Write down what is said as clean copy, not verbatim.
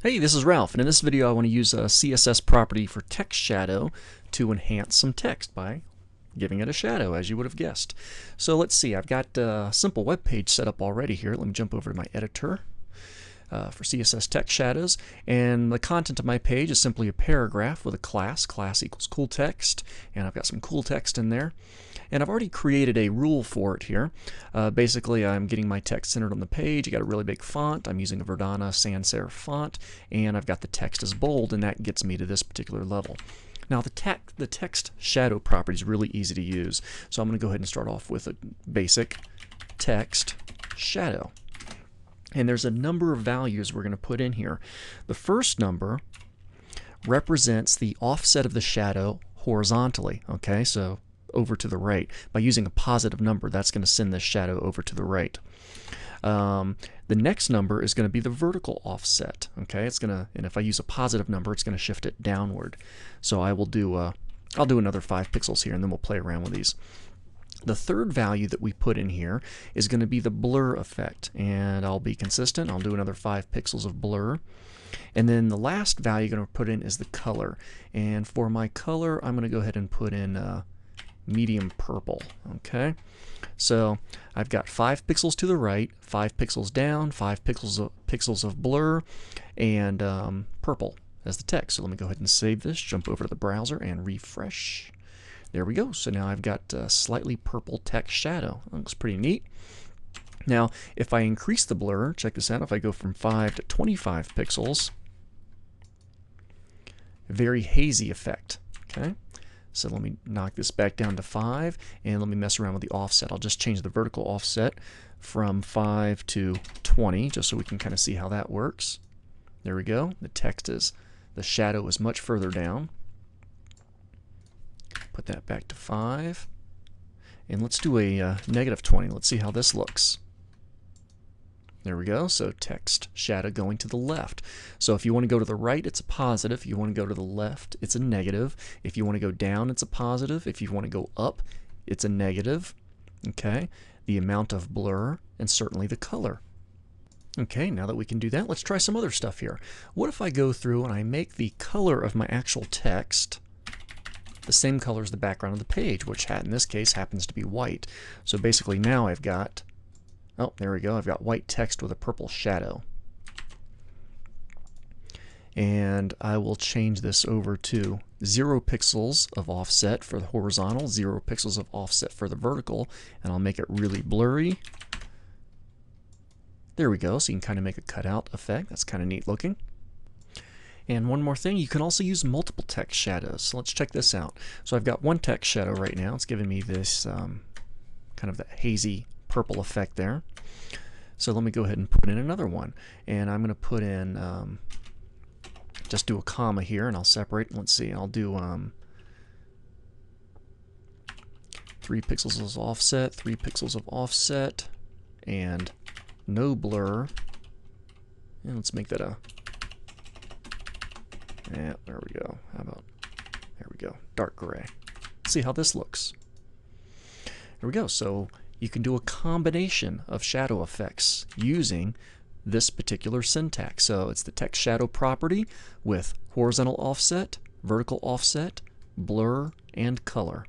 Hey, this is Ralph, and in this video I want to use a CSS property for text shadow to enhance some text by giving it a shadow, as you would have guessed. So let's see, I've got a simple web page set up already here. Let me jump over to my editor for CSS Text Shadows, and the content of my page is simply a paragraph with a class equals cool text, and I've got some cool text in there. And I've already created a rule for it here. Basically, I'm getting my text centered on the page. You got a really big font. I'm using a Verdana sans serif font, and I've got the text as bold, and that gets me to this particular level. Now, the text shadow property is really easy to use, so I'm going to go ahead and start off with a basic text shadow. And there's a number of values we're going to put in here. The first number represents the offset of the shadow horizontally. Okay, so over to the right. By using a positive number, that's going to send this shadow over to the right. The next number is going to be the vertical offset. Okay, it's going to, and if I use a positive number, it's going to shift it downward. So I will do, I'll do another 5 pixels here, and then we'll play around with these. The third value that we put in here is going to be the blur effect, and I'll be consistent. I'll do another 5 pixels of blur. And then the last value I'm going to put in is the color. And for my color, I'm going to go ahead and put in medium purple. So I've got 5 pixels to the right, 5 pixels down, 5 pixels of blur, and purple as the text. So let me go ahead and save this, jump over to the browser, and refresh. There we go. So now I've got slightly purple text shadow. That looks pretty neat. Now, if I increase the blur, check this out. If I go from 5 to 25 pixels, very hazy effect. Okay. So let me knock this back down to 5, and let me mess around with the offset. I'll just change the vertical offset from 5 to 20, just so we can kind of see how that works. There we go. The shadow is much further down. Put that back to 5. And let's do a negative 20. Let's see how this looks. There we go. So text shadow going to the left. So if you want to go to the right, it's a positive. If you want to go to the left, it's a negative. If you want to go down, it's a positive. If you want to go up, it's a negative. Okay. The amount of blur, and certainly the color. Okay, now that we can do that, let's try some other stuff here. What if I go through and I make the color of my actual text the same color as the background of the page, which in this case happens to be white. So basically now I've got, oh, there we go, I've got white text with a purple shadow. And I will change this over to 0 pixels of offset for the horizontal, 0 pixels of offset for the vertical, and I'll make it really blurry. There we go, so you can kind of make a cutout effect. That's kind of neat looking. And one more thing, you can also use multiple text shadows. So let's check this out. So I've got one text shadow right now. It's giving me this kind of that hazy purple effect there. So let me go ahead and put in another one. And I'm going to put in, just do a comma here, and I'll separate. Let's see, I'll do 3 pixels of offset, 3 pixels of offset, and no blur. And let's make that a, yeah, there we go. How about, there we go, dark gray. See how this looks. There we go. So you can do a combination of shadow effects using this particular syntax. So it's the text shadow property with horizontal offset, vertical offset, blur, and color.